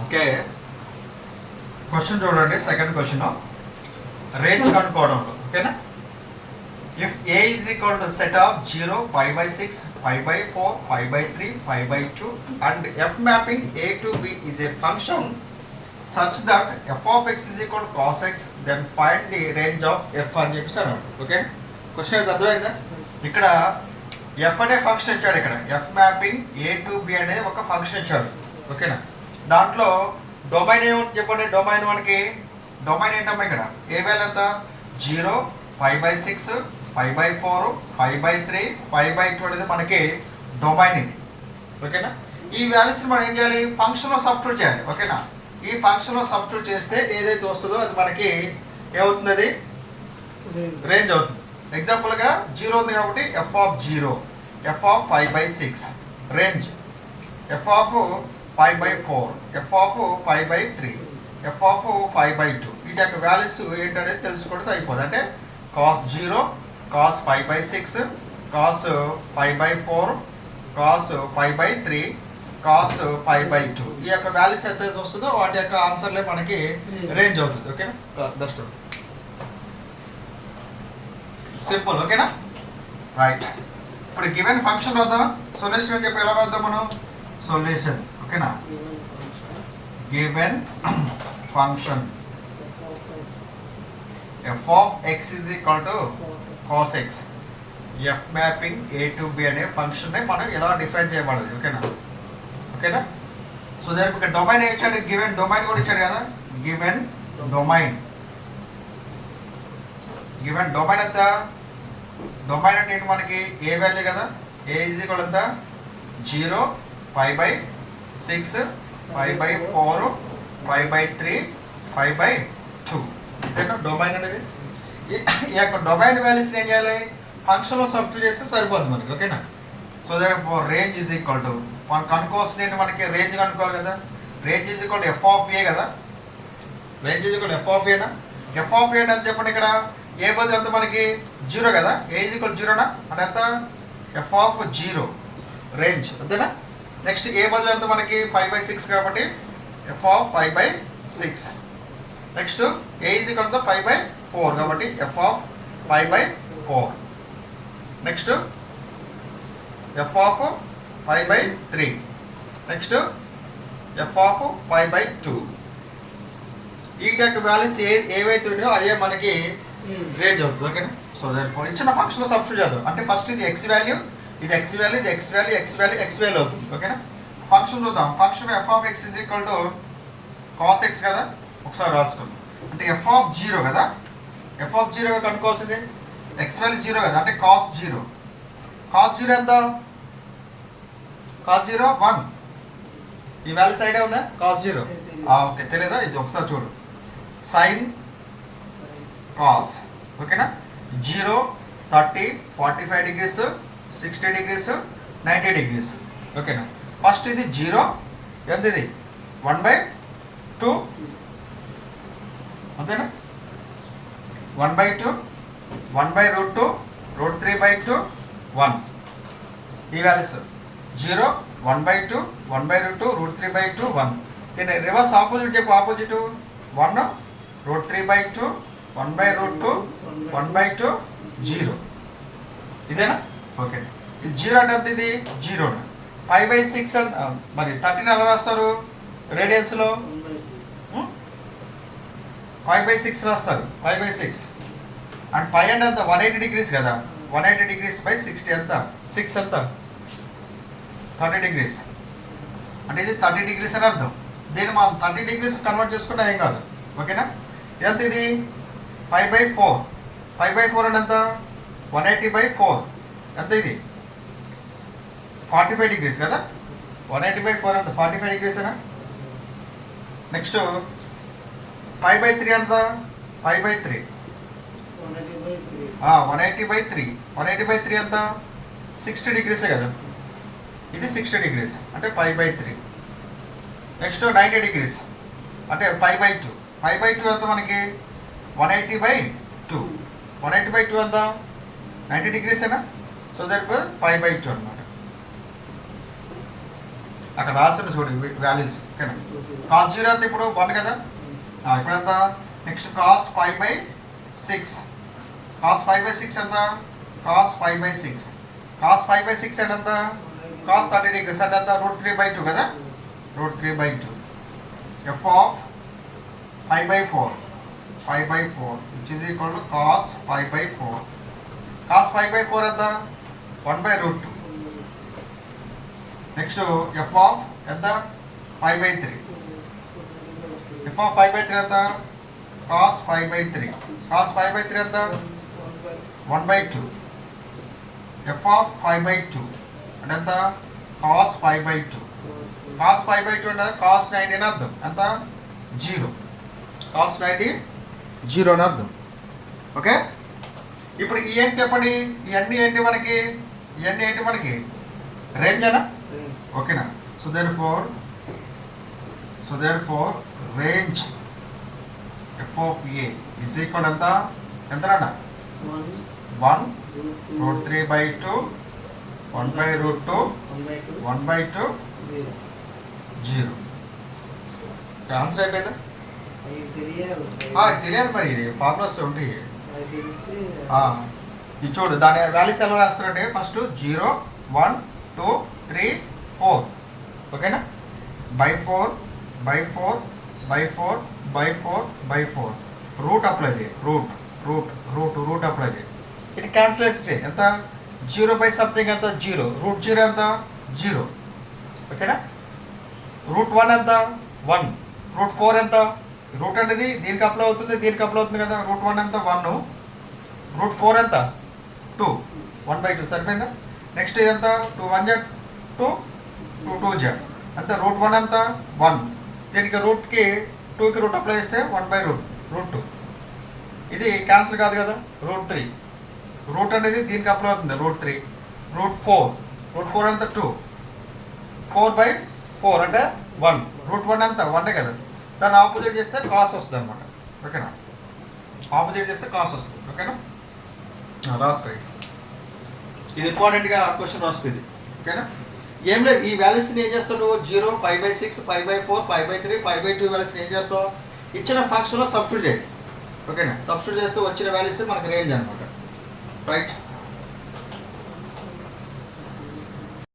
Okay, question చూడండి. Second question range కనుక్కోవడంలో. ఓకేనా, if A is equal to set of 0, 5/6, 5/4, 5/3, 5/2 and f mapping A to B is a function such that f of x is equal to cos x, then find the range of f అని చెప్పేసి అన్నాడు. Okay, question అయితే అర్థమైందా? ఇక్కడ F అనే function ఇచ్చాడు. ఇక్కడ F mapping A to B అనేది ఒక ఫంక్షన్ ఇచ్చాడు. ఓకేనా, దాంట్లో డొమైన్ ఏముంటుంది చెప్పండి. డొమైన్ మనకి డొమైన్ ఏంటమ్మా? ఇక్కడ ఏ వాల్యూ ఎంత? 0, 5/6, 5/4, 5/3, 5/2 అనేది మనకి డొమైన్ ఇది. ఓకేనా, ఈ వాల్యూస్ మనం ఏం చేయాలి? ఫంక్షన్లో సబ్స్టిట్యూట్ చేయాలి. ఓకేనా, ఈ ఫంక్షన్లో సబ్స్టిట్యూట్ చేస్తే ఏదైతే వస్తుందో అది మనకి ఏమవుతుంది? అది రేంజ్ అవుతుంది. ఎగ్జాంపుల్గా 0 ఉంది కాబట్టి F of 0, F of 5/6, range F of 5/4, F of 5/3, F of 5/2. వీటి యొక్క వాల్యూస్ ఏంటనేది తెలుసుకోవడం అయిపోతుంది. అంటే cos 0, cos 5/6, cos 5/4, cos 5/3, cos 5/2. ఈ యొక్క వాల్యూస్ ఎంత వస్తుందో వాటి యొక్క ఆన్సర్లే మనకి రేంజ్ అవుతుంది. ఓకేనా, బెస్ట్ సింపుల్. ఓకేనా, రైట్. ఇప్పుడు గివెన్ ఫంక్షన్ రాద్దాం. సొల్యూషన్ అని చెప్పి ఎలా రాద్దాం మనం? సొల్యూషన్. ఓకేనా, given function f of x is equal to cos x, f mapping A to B అనే ఫంక్షన్ మనం ఎలా డిఫైన్ చేయబడదు. ఓకేనా, ఓకేనా. సో దానికి ఒక డొమైన్ ఇచ్చాడు, గివెన్ డొమైన్ కూడా ఇచ్చాడు కదా. గివెన్ డొమైన్, గివెన్ డొమైన్ ఎంత? డొమైన్ అంటే ఏంటి మనకి? ఏ వాల్యూ కదా. ఏ ఈజ్ ఈక్వల్ ఎంత? 0, 5/6, 5/4, 5/3, 5/2. అంతేనా డొమైన్ అనేది. ఈ యొక్క డొమైన్ వాల్యూస్ ఏం చేయాలి? ఫంక్షన్లో సబ్స్టిట్యూట్ చేస్తే సరిపోతుంది మనకి. ఓకేనా, so that range is equal to మనం కనుక్కోవాల్సింది ఏంటి? మనకి రేంజ్ కనుక్కోవాలి కదా. Range is equal to f of A కదా. Range is equal f of ఏనా? ఎఫ్ ఆఫ్ ఏ అని చెప్పండి. ఇక్కడ ఏ బదులు ఎంత మనకి? 0 కదా. ఏ ఈజ్ ఈక్వల్ 0నా అంటే ఎంత? ఎఫ్ ఆఫ్ 0 రేంజ్, అంతేనా. నెక్స్ట్ ఏ బదులు ఎంత మనకి? 5/6 కాబట్టి F of 5/6. Next A is equal to 5/4 కాబట్టి F of 5/4. Next F of 5/3. Next F of 5/2. ఈ యొక్క వాల్యూస్ ఏవైతే ఉన్నాయో అయ్యే మనకి రేంజ్ అవుతుంది. ఓకేనా, సో దాని ఇచ్చిన ఫంక్షన్లో సబ్స్టిట్యూట్ చేద్దాం. అంటే ఫస్ట్ ఇది ఎక్స్ వాల్యూ, ఇది ఎక్స్ వాల్యూ, ఇది X value, X value, X value అవుతుంది. ఓకేనా, ఫంక్షన్ చూద్దాం. Function F of X is equal to cos X కదా. ఒకసారి రాసుకుందాం. అంటే ఎఫ్ ఆఫ్ 0 కదా. F of 0 కనుక్కోవాల్సింది. ఎక్స్ వాల్యూ 0 కదా. అంటే కాస్ 0. కాస్ 0 ఎంత? కాస్ 0 1. ఈ వాల్యూ సైడే ఉందా? కాస్ 0. ఓకే, తెలియదా? ఇది ఒకసారి చూడు. Sine cos. ఓకేనా, 0, 30, 45 degrees, 60 degrees, 90 degrees. ఓకేనా, ఫస్ట్ ఇది 0 ఎంత? ఇది 1/2 అంతేనా. 1/2, 1/√2, √3/2, 1. ఈ వాల్యూస్ 0, 1/2, 1/√2, √3/2, 1. దీన్ని రివర్స్ ఆపోజిట్ చెప్పు. ఆపోజిట్ 1, √3/2, 1/√2, 1/2, 0. ఇదేనా? ఓకే, ఇది 0 అంటే ఎంత? ఇది 0. 5/6 మరి 13 ఎలా రాస్తారు రేడియన్స్లో? 5/6 రాస్తారు. 5/6 అండ్ 5 అంటే ఎంత? 180 degrees కదా. 180 degrees by 60 ఎంత? 6 ఎంత? 30 degrees. అంటే ఇది 30 degrees అని అర్థం. దీన్ని మనం 30 degrees కన్వర్ట్ చేసుకుంటే ఏం కాదు. ఓకేనా, ఎంత? ఇది 5/4. 5/4 అంటే ఎంత? 180/4 ఎంత? ఇది 45 degrees కదా. 180/4 ఎంత? 45 degrees అనా. నెక్స్ట్ 5/3 ఎంత? 5/3. 180/3. 180/3 ఎంత? 60 degrees కదా. ఇది 60 degrees అంటే 5/3. నెక్స్ట్ 90 degrees అంటే 5/2. 5/2 ఎంత మనకి? 180/2. 180/2 ఎంత? 90 degrees ఏనా. సో దట్ 5/2 అనమాట. అక్కడ రాసిన చూడు వాల్యూస్. ఓకేనా, కాస్ 0 అంతా ఇప్పుడు 1 కదా. ఇప్పుడు ఎంత, నెక్స్ట్ కాస్ 5/6. కాస్ 5/6 ఎంత, కాస్ 5/6. కాస్ 5/6 అంటే ఎంత, కాస్ 30 degrees అంటే ఎంత, √3/2 కదా, √3/2. f of 5/4 which is equal to cos 5/4. cos 5/4 ఎంత, 1/√2. నెక్స్ట్ f of ఎంత, 5/3. f of 5/3 ఎంత, cos 5/3. cos 5/3 ఎంత, 1/2. f of 5/2 అంటే ఎంత, cos 5/2. cos 5/2 అంటే cos 90 అని అర్థం. ఎంత, 0. cos 90 0 అని అర్థం. ఓకే, ఇప్పుడు ఏంటి చెప్పండి, ఇవన్నీ ఏంటి మనకి, ఇవన్నీ ఏంటి మనకి రేంజ్ అనా. ఓకేనా, so there four range f of a is equal ఎంత, ఎంతనా, 1√3/2 1/√2 1/2 0. ఆన్సర్ అయిపోయిందా, తెలియాలి మరి, ఇది ఫార్ములాస్ ఉంటాయి. ఇది చూడు, దాని వాల్యూస్ ఎలా రాస్తారంటే ఫస్ట్ 0 1 2 3 4. ఓకేనా, /4 రూట్ అప్లై చేయి, రూట్ అప్లై చేయి. ఇది క్యాన్సిలేషన్ చేయి. ఎంత, 0/something ఎంత, 0. √0 ఎంత, 0. ఓకేనా, √1 ఎంత, 1. √4 ఎంత, రూట్ అనేది దీనికి అప్లై అవుతుంది, దీనికి అప్లై అవుతుంది కదా. √1 ఎంత, 1. √4 ఎంత, 2. 1/2 సరిపోయిందా. నెక్స్ట్ ఇదంతా 2 1 2 2 2 అంత. √1 ఎంత, 1. దీనికి రూట్కి 2కి రూట్ అప్లై చేస్తే 1/√2. ఇది క్యాన్సిల్ కాదు కదా. √3 రూట్ అనేది దీనికి అప్లై అవుతుంది, √3. √4 ఎంత, 2. 4/4 అంటే 1. √1 ఎంత, 1 కదా. దాన్ని ఆపోజిట్ చేస్తే కాస్ వస్తుంది అనమాట. ఓకేనా, ఆపోజిట్ చేస్తే కాస్ వస్తుంది. ఓకేనా, రాసుకో. ఇది ఇంపార్టెంట్గా క్వశ్చన్ రాసుకో. ఓకేనా, ఏం లేదు, ఈ వాల్యూస్ని ఏం చేస్తావు నువ్వు, 0 5/6 5/4 5/3 5/2 వాల్యూస్ని ఏం చేస్తావు, ఇచ్చిన ఫంక్షన్లో సబ్స్టిట్యూట్ చేయి. ఓకేనా, సబ్స్టిట్యూట్ చేస్తే వచ్చిన వాల్యూస్ మనకి రేంజ్ అనమాట. రైట్.